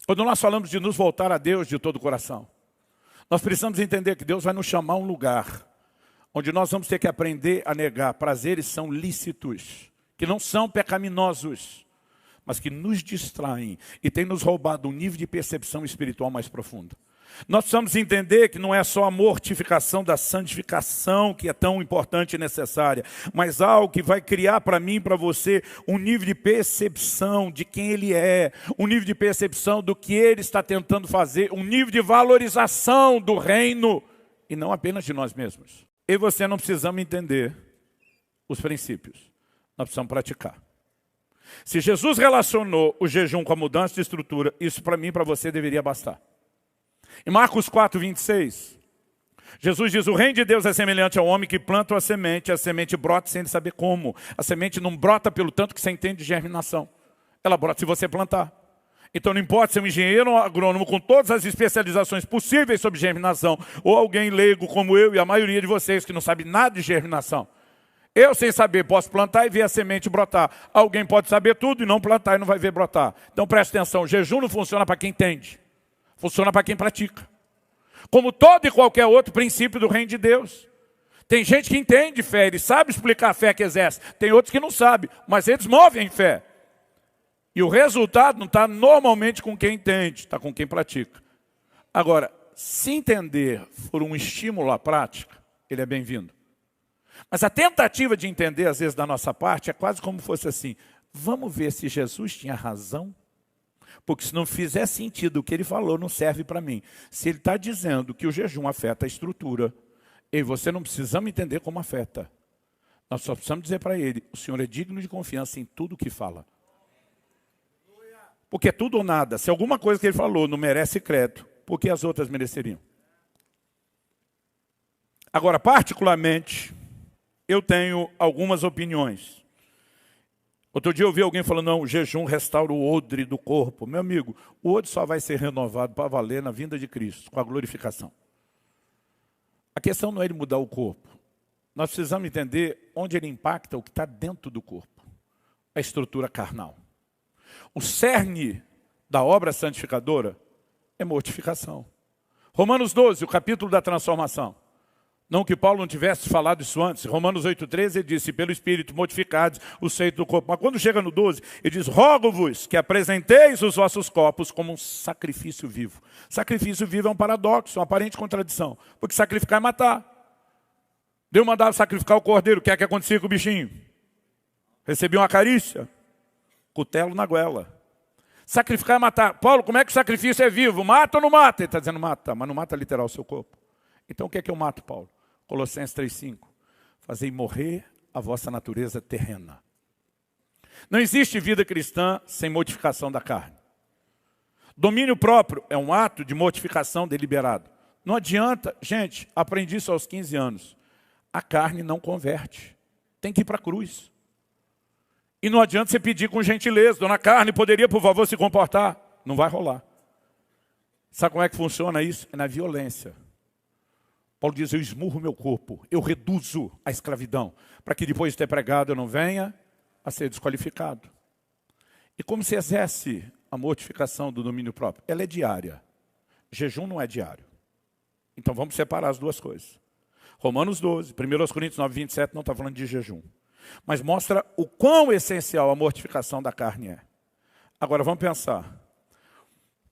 Quando nós falamos de nos voltar a Deus de todo o coração, nós precisamos entender que Deus vai nos chamar a um lugar onde nós vamos ter que aprender a negar prazeres são lícitos, que não são pecaminosos, mas que nos distraem e têm nos roubado um nível de percepção espiritual mais profundo. Nós precisamos entender que não é só a mortificação da santificação que é tão importante e necessária, mas algo que vai criar para mim e para você um nível de percepção de quem Ele é, um nível de percepção do que Ele está tentando fazer, um nível de valorização do reino e não apenas de nós mesmos. Eu e você não precisamos entender os princípios, nós precisamos praticar. Se Jesus relacionou o jejum com a mudança de estrutura, isso para mim e para você deveria bastar. Em Marcos 4, 26, Jesus diz, o reino de Deus é semelhante ao homem que planta a semente brota sem saber como. A semente não brota pelo tanto que você entende de germinação. Ela brota se você plantar. Então não importa se é um engenheiro ou um agrônomo com todas as especializações possíveis sobre germinação, ou alguém leigo como eu e a maioria de vocês que não sabe nada de germinação. Eu, sem saber, posso plantar e ver a semente brotar. Alguém pode saber tudo e não plantar e não vai ver brotar. Então preste atenção, o jejum não funciona para quem entende. Funciona para quem pratica. Como todo e qualquer outro princípio do reino de Deus. Tem gente que entende fé, ele sabe explicar a fé que exerce. Tem outros que não sabem, mas eles movem em fé. E o resultado não está normalmente com quem entende, está com quem pratica. Agora, se entender for um estímulo à prática, ele é bem-vindo. Mas a tentativa de entender, às vezes, da nossa parte, é quase como fosse assim, vamos ver se Jesus tinha razão? Porque se não fizer sentido o que ele falou, não serve para mim. Se ele está dizendo que o jejum afeta a estrutura, eu e você não precisamos entender como afeta. Nós só precisamos dizer para ele, o Senhor é digno de confiança em tudo que fala. Porque é tudo ou nada. Se alguma coisa que ele falou não merece crédito, por que as outras mereceriam? Agora, particularmente, eu tenho algumas opiniões. Outro dia eu ouvi alguém falando, não, o jejum restaura o odre do corpo. Meu amigo, o odre só vai ser renovado para valer na vinda de Cristo, com a glorificação. A questão não é ele mudar o corpo. Nós precisamos entender onde ele impacta o que está dentro do corpo. A estrutura carnal. O cerne da obra santificadora é mortificação. Romanos 12, o capítulo da transformação. Não que Paulo não tivesse falado isso antes. Romanos 8,13 ele disse, pelo Espírito mortificados o seio do corpo. Mas quando chega no 12, ele diz, rogo-vos que apresenteis os vossos corpos como um sacrifício vivo. Sacrifício vivo é um paradoxo, uma aparente contradição. Porque sacrificar é matar. Deus mandava sacrificar o cordeiro, o que é que acontecia com o bichinho? Recebia uma carícia, cutelo na goela. Sacrificar é matar. Paulo, como é que o sacrifício é vivo? Mata ou não mata? Ele está dizendo mata, mas não mata literal o seu corpo. Então o que é que eu mato, Paulo? Colossenses 3,5. Fazei morrer a vossa natureza terrena. Não existe vida cristã sem mortificação da carne. Domínio próprio é um ato de mortificação deliberado. Não adianta, gente, aprendi isso aos 15 anos. A carne não converte. Tem que ir para a cruz. E não adianta você pedir com gentileza. Dona Carne, poderia, por favor, se comportar? Não vai rolar. Sabe como é que funciona isso? É na violência. Paulo diz, eu esmurro meu corpo, eu reduzo a escravidão, para que depois de ter pregado eu não venha a ser desqualificado. E como se exerce a mortificação do domínio próprio? Ela é diária. Jejum não é diário. Então vamos separar as duas coisas. Romanos 12, 1 Coríntios 9, 27 não está falando de jejum. Mas mostra o quão essencial a mortificação da carne é. Agora vamos pensar.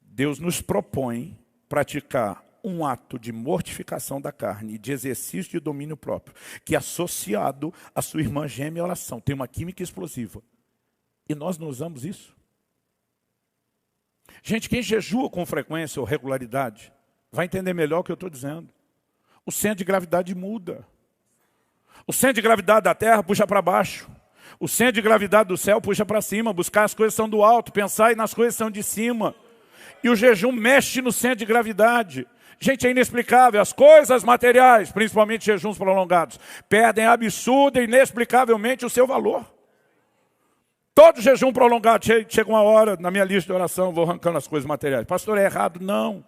Deus nos propõe praticar um ato de mortificação da carne e de exercício de domínio próprio, que associado à sua irmã gêmea oração, tem uma química explosiva. E nós não usamos isso. Gente, quem jejua com frequência ou regularidade, vai entender melhor o que eu estou dizendo. O centro de gravidade muda. O centro de gravidade da terra puxa para baixo. O centro de gravidade do céu puxa para cima. Buscar as coisas são do alto, pensar nas coisas são de cima. E o jejum mexe no centro de gravidade. Gente, é inexplicável. As coisas materiais, principalmente jejuns prolongados, perdem absurda e inexplicavelmente o seu valor. Todo jejum prolongado, chega uma hora, na minha lista de oração, vou arrancando as coisas materiais. Pastor, é errado? Não.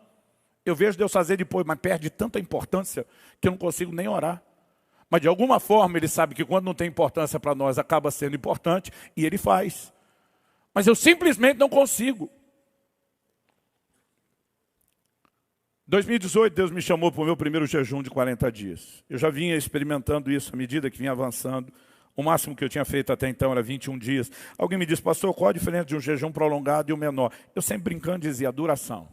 Eu vejo Deus fazer depois, mas perde tanta importância que eu não consigo nem orar. Mas de alguma forma ele sabe que quando não tem importância para nós, acaba sendo importante e ele faz. Mas eu simplesmente não consigo. 2018, Deus me chamou para o meu primeiro jejum de 40 dias. Eu já vinha experimentando isso à medida que vinha avançando. O máximo que eu tinha feito até então era 21 dias. Alguém me disse, pastor, qual a diferença de um jejum prolongado e um menor? Eu sempre brincando dizia, a duração.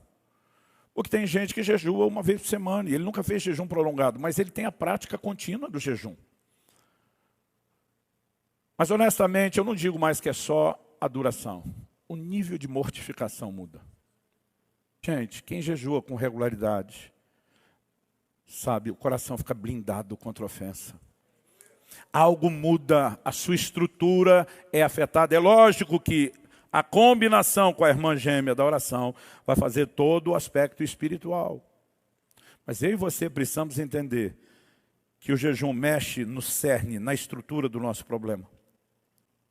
Porque tem gente que jejua uma vez por semana, e ele nunca fez jejum prolongado, mas ele tem a prática contínua do jejum. Mas honestamente, eu não digo mais que é só a duração. O nível de mortificação muda. Gente, quem jejua com regularidade, sabe, o coração fica blindado contra a ofensa. Algo muda, a sua estrutura é afetada. É lógico que a combinação com a irmã gêmea da oração vai fazer todo o aspecto espiritual. Mas eu e você precisamos entender que o jejum mexe no cerne, na estrutura do nosso problema.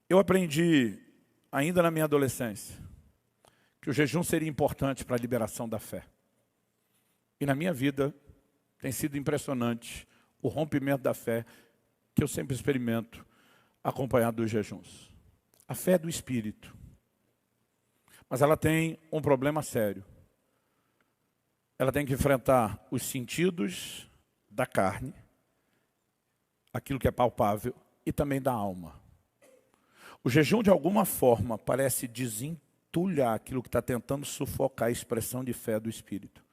Eu aprendi, ainda na minha adolescência, que o jejum seria importante para a liberação da fé. E na minha vida tem sido impressionante o rompimento da fé que eu sempre experimento acompanhado dos jejuns. A fé é do Espírito. Mas ela tem um problema sério. Ela tem que enfrentar os sentidos da carne, aquilo que é palpável, e também da alma. O jejum, de alguma forma, parece desentulhar aquilo que está tentando sufocar a expressão de fé do Espírito.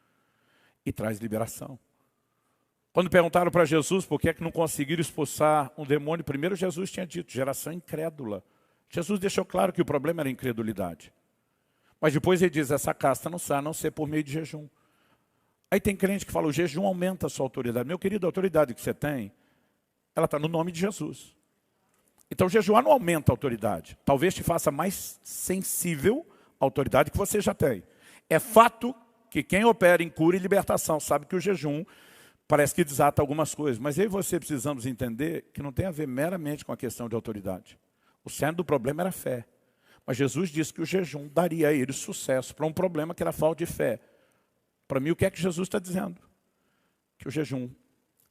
E traz liberação. Quando perguntaram para Jesus por que é que não conseguiram expulsar um demônio, primeiro Jesus tinha dito, geração incrédula. Jesus deixou claro que o problema era a incredulidade. Mas depois ele diz, essa casta não sai a não ser por meio de jejum. Aí tem crente que fala, o jejum aumenta a sua autoridade. Meu querido, a autoridade que você tem, ela está no nome de Jesus. Então jejuar não aumenta a autoridade. Talvez te faça mais sensível à autoridade que você já tem. É fato que quem opera em cura e libertação sabe que o jejum parece que desata algumas coisas. Mas eu e você precisamos entender que não tem a ver meramente com a questão de autoridade. O cerne do problema era a fé. Mas Jesus disse que o jejum daria a ele sucesso para um problema que era a falta de fé. Para mim, o que é que Jesus está dizendo? Que o jejum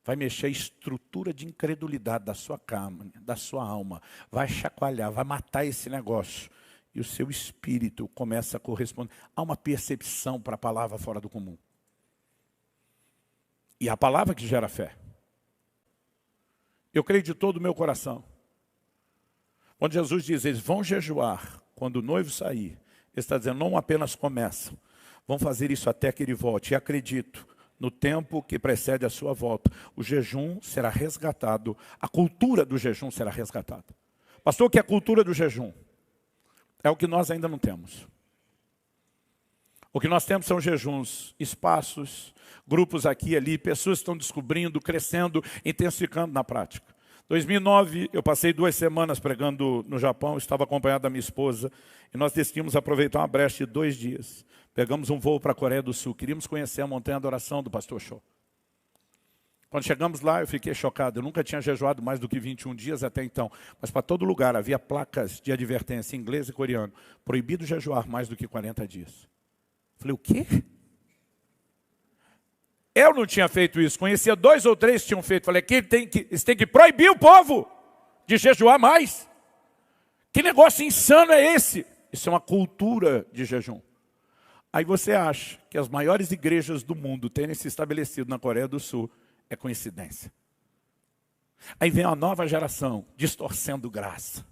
vai mexer a estrutura de incredulidade da sua carne, da sua alma. Vai chacoalhar, vai matar esse negócio. E o seu espírito começa a corresponder. Há uma percepção para a palavra fora do comum. E a palavra que gera fé. Eu creio de todo o meu coração. Quando Jesus diz, eles vão jejuar quando o noivo sair, ele está dizendo, não apenas começam, vão fazer isso até que ele volte. E acredito, no tempo que precede a sua volta, o jejum será resgatado, a cultura do jejum será resgatada. Pastor, o que é a cultura do jejum? É o que nós ainda não temos. O que nós temos são jejuns, espaços, grupos aqui e ali, pessoas que estão descobrindo, crescendo, intensificando na prática. 2009, eu passei 2 semanas pregando no Japão, estava acompanhado da minha esposa, e nós decidimos aproveitar uma brecha de 2 dias. Pegamos um voo para a Coreia do Sul, queríamos conhecer a montanha de oração do pastor Cho. Quando chegamos lá, eu fiquei chocado, eu nunca tinha jejuado mais do que 21 dias até então, mas para todo lugar havia placas de advertência em inglês e coreano, proibido jejuar mais do que 40 dias. Falei, o quê? Eu não tinha feito isso, conhecia 2 ou 3 que tinham feito. Falei, eles têm que proibir o povo de jejuar mais. Que negócio insano é esse? Isso é uma cultura de jejum. Aí você acha que as maiores igrejas do mundo terem se estabelecido na Coreia do Sul é coincidência. Aí vem uma nova geração distorcendo graça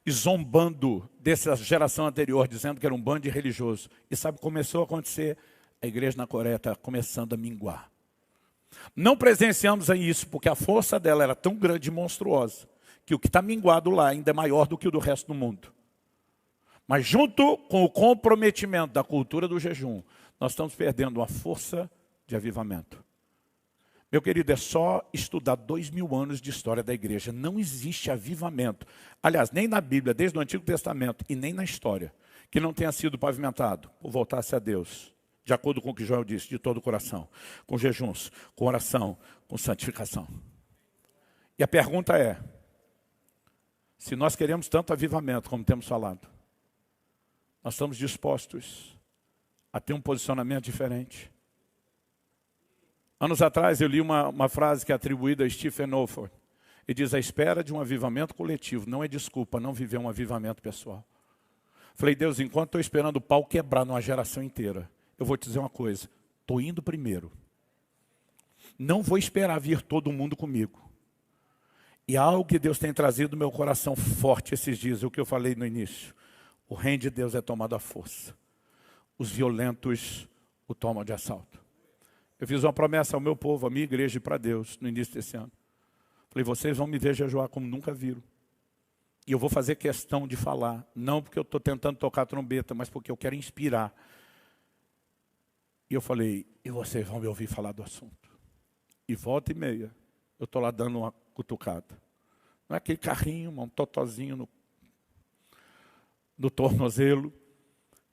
e zombando dessa geração anterior, dizendo que era um bando de religioso. E sabe o que começou a acontecer? A igreja na Coreia está começando a minguar. Não presenciamos isso porque a força dela era tão grande e monstruosa que o que está minguado lá ainda é maior do que o do resto do mundo. Mas junto com o comprometimento da cultura do jejum, nós estamos perdendo uma força de avivamento. Meu querido, é só estudar 2000 anos de história da igreja. Não existe avivamento. Aliás, nem na Bíblia, desde o Antigo Testamento, e nem na história, que não tenha sido pavimentado por voltar-se a Deus. De acordo com o que Joel disse, de todo o coração, com jejuns, com oração, com santificação. E a pergunta é, se nós queremos tanto avivamento como temos falado, nós estamos dispostos a ter um posicionamento diferente. Anos atrás eu li uma frase que é atribuída a Stephen Olford. Ele diz, a espera de um avivamento coletivo não é desculpa não viver um avivamento pessoal. Falei, Deus, enquanto estou esperando o pau quebrar numa geração inteira, eu vou te dizer uma coisa, Estou indo primeiro. Não vou esperar vir todo mundo comigo. E algo que Deus tem trazido no meu coração forte esses dias, o que eu falei no início. O reino de Deus é tomado à força. Os violentos o tomam de assalto. Eu fiz uma promessa ao meu povo, à minha igreja e para Deus, no início desse ano. Falei, vocês vão me ver jejuar como nunca viram. E eu vou fazer questão de falar, não porque eu estou tentando tocar trombeta, mas porque eu quero inspirar. E eu falei, e vocês vão me ouvir falar do assunto. E volta e meia, eu estou lá dando uma cutucada. Não é aquele carrinho, um totozinho no tornozelo,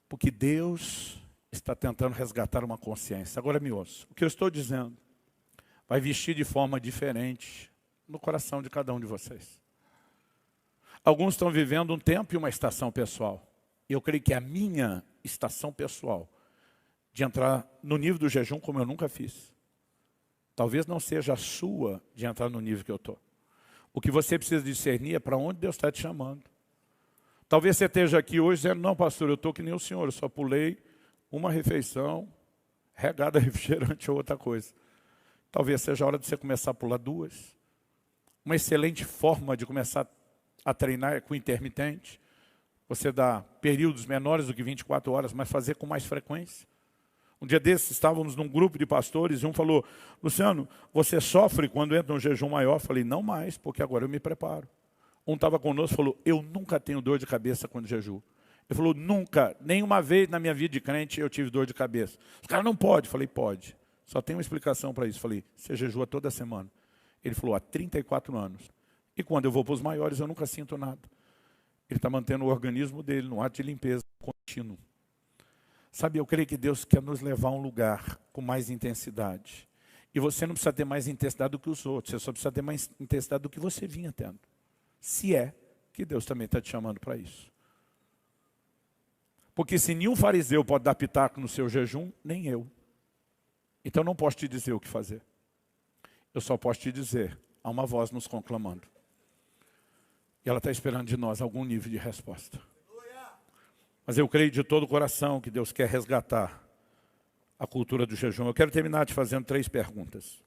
porque Deus está tentando resgatar uma consciência. Agora me ouça, o que eu estou dizendo vai vestir de forma diferente no coração de cada um de vocês. Alguns estão vivendo um tempo e uma estação pessoal. Eu creio que a minha estação pessoal de entrar no nível do jejum como eu nunca fiz. Talvez não seja a sua de entrar no nível que eu estou. O que você precisa discernir é para onde Deus está te chamando. Talvez você esteja aqui hoje dizendo, não pastor, eu estou que nem o senhor, eu só pulei uma refeição, regada a refrigerante ou outra coisa. Talvez seja a hora de você começar a pular duas. Uma excelente forma de começar a treinar é com intermitente. Você dá períodos menores do que 24 horas, mas fazer com mais frequência. Um dia desses, estávamos num grupo de pastores e um falou, Luciano, você sofre quando entra um jejum maior? Eu falei, não mais, porque agora eu me preparo. Um estava conosco e falou, eu nunca tenho dor de cabeça quando jejuo. Ele falou, nunca, nenhuma vez na minha vida de crente eu tive dor de cabeça. Os caras não pode. Eu falei, pode. Só tem uma explicação para isso. Eu falei, você jejua toda semana. Ele falou, há 34 anos. E quando eu vou para os maiores, eu nunca sinto nada. Ele está mantendo o organismo dele no ato de limpeza contínuo. Sabe, eu creio que Deus quer nos levar a um lugar com mais intensidade. E você não precisa ter mais intensidade do que os outros. Você só precisa ter mais intensidade do que você vinha tendo. Se é que Deus também está te chamando para isso. Porque se nenhum fariseu pode dar pitaco no seu jejum, nem eu. Então não posso te dizer o que fazer. Eu só posso te dizer, há uma voz nos conclamando. E ela está esperando de nós algum nível de resposta. Mas eu creio de todo o coração que Deus quer resgatar a cultura do jejum. Eu quero terminar te fazendo 3 perguntas.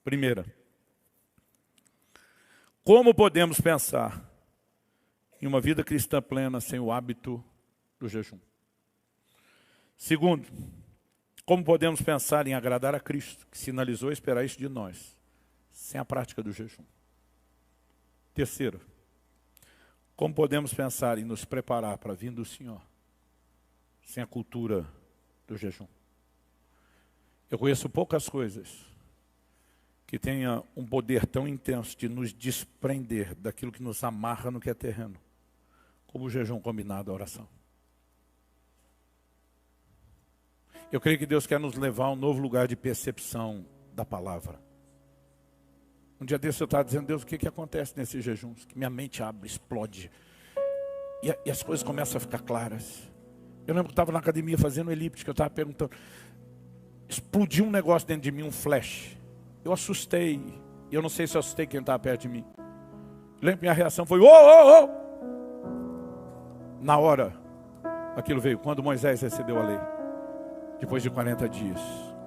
Primeira, como podemos pensar em uma vida cristã plena sem o hábito do jejum? Segundo, como podemos pensar em agradar a Cristo, que sinalizou esperar isso de nós, sem a prática do jejum? Terceiro, como podemos pensar em nos preparar para a vinda do Senhor, sem a cultura do jejum? Eu conheço poucas coisas que tenha um poder tão intenso de nos desprender daquilo que nos amarra no que é terreno, como o jejum combinado à oração. Eu creio que Deus quer nos levar a um novo lugar de percepção da palavra. Um dia desse eu estava dizendo, Deus, o que acontece nesses jejuns? Que minha mente abre, explode. E as coisas começam a ficar claras. Eu lembro que eu estava na academia fazendo elíptica, eu estava perguntando. Explodiu um negócio dentro de mim, um flash. Eu assustei. E eu não sei se eu assustei quem estava perto de mim. Eu lembro que minha reação foi, ô! Na hora, aquilo veio, quando Moisés recebeu a lei. Depois de 40 dias.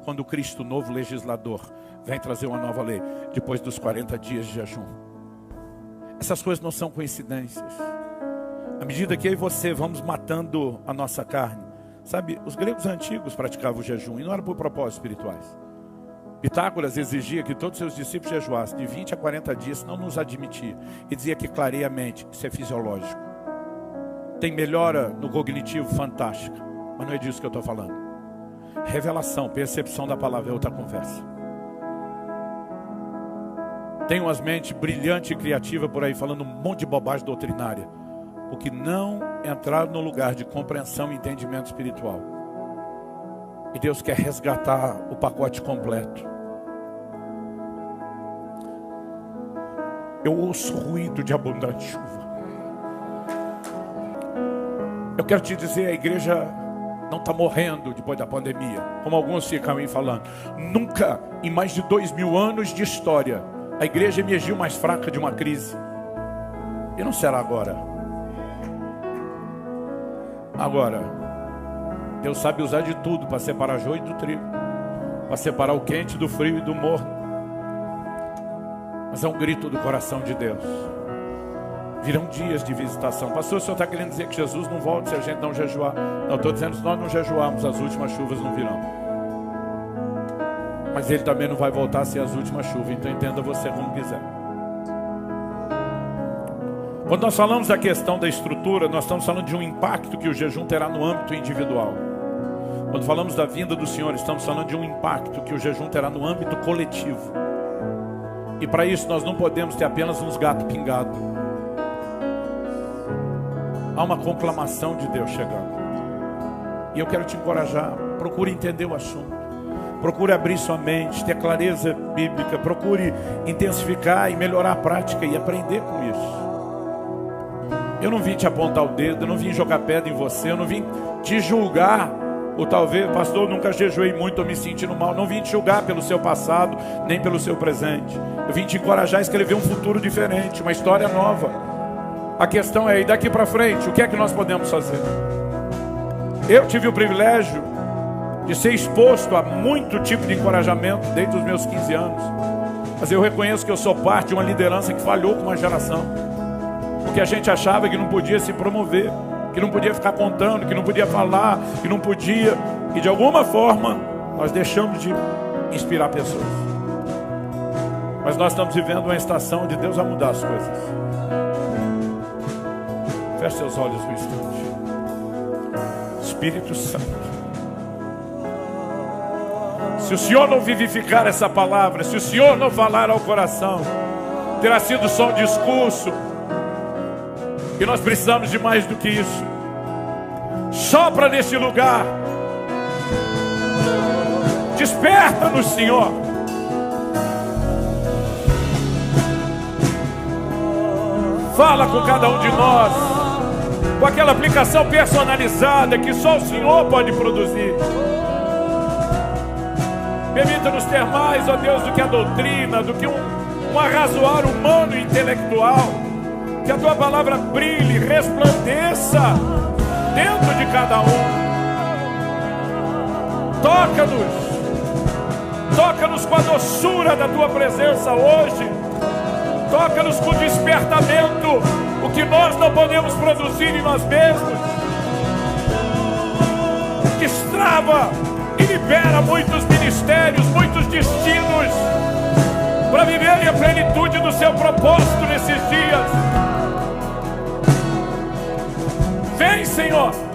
Quando o Cristo, novo legislador, vem trazer uma nova lei. Depois dos 40 dias de jejum. Essas coisas não são coincidências. À medida que eu e você vamos matando a nossa carne. Sabe, os gregos antigos praticavam o jejum. E não era por propósitos espirituais. Pitágoras exigia que todos os seus discípulos jejuassem de 20 a 40 dias, senão nos admitia. E dizia que clareia a mente, isso é fisiológico. Tem melhora no cognitivo fantástica. Mas não é disso que eu estou falando. Revelação, percepção da palavra é outra conversa. Tem umas mentes brilhantes e criativas por aí falando um monte de bobagem doutrinária. Porque não entraram no lugar de compreensão e entendimento espiritual. E Deus quer resgatar o pacote completo. Eu ouço ruído de abundante chuva. Eu quero te dizer, a igreja não está morrendo depois da pandemia, como alguns ficam aí falando. Nunca, em mais de 2000 anos de história, a igreja emergiu mais fraca de uma crise. E não será agora. Agora, Deus sabe usar de tudo para separar joio do trigo, para separar o quente do frio e do morno. Mas é um grito do coração de Deus. Virão dias de visitação. Pastor, o senhor está querendo dizer que Jesus não volta se a gente não jejuar? Não, estou dizendo que se nós não jejuarmos, as últimas chuvas não virão. Mas Ele também não vai voltar se as últimas chuvas. Então entenda você como quiser. Quando nós falamos da questão da estrutura, nós estamos falando de um impacto que o jejum terá no âmbito individual. Quando falamos da vinda do Senhor, estamos falando de um impacto que o jejum terá no âmbito coletivo. E para isso nós não podemos ter apenas uns gatos pingados. Há uma conclamação de Deus chegando. E eu quero te encorajar. Procure entender o assunto. Procure abrir sua mente, ter clareza bíblica. Procure intensificar e melhorar a prática e aprender com isso. Eu não vim te apontar o dedo, eu não vim jogar pedra em você, eu não vim te julgar. Ou talvez, pastor, nunca jejuei muito, eu me sentindo mal. Não vim te julgar pelo seu passado, nem pelo seu presente. Eu vim te encorajar a escrever um futuro diferente, uma história nova. A questão é, e daqui para frente, o que é que nós podemos fazer? Eu tive o privilégio de ser exposto a muito tipo de encorajamento desde os meus 15 anos. Mas eu reconheço que eu sou parte de uma liderança que falhou com uma geração. Porque a gente achava que não podia se promover, que não podia ficar contando, que não podia falar, que não podia. E de alguma forma, nós deixamos de inspirar pessoas. Mas nós estamos vivendo uma estação de Deus a mudar as coisas. Feche seus olhos um instante. Espírito Santo, se o Senhor não vivificar essa palavra, se o Senhor não falar ao coração, terá sido só um discurso. E nós precisamos de mais do que isso. Sopra neste lugar. Desperta-nos, Senhor. Fala com cada um de nós, com aquela aplicação personalizada que só o Senhor pode produzir. Permita-nos ter mais, ó Deus, do que a doutrina, do que um arrazoar humano e intelectual. Que a Tua palavra brilhe, resplandeça dentro de cada um. Toca-nos com a doçura da Tua presença hoje. Toca-nos com despertamento, o que nós não podemos produzir em nós mesmos. Destrava e libera muitos ministérios, muitos destinos, para viverem a plenitude do Seu propósito nesses dias. Vem, Senhor.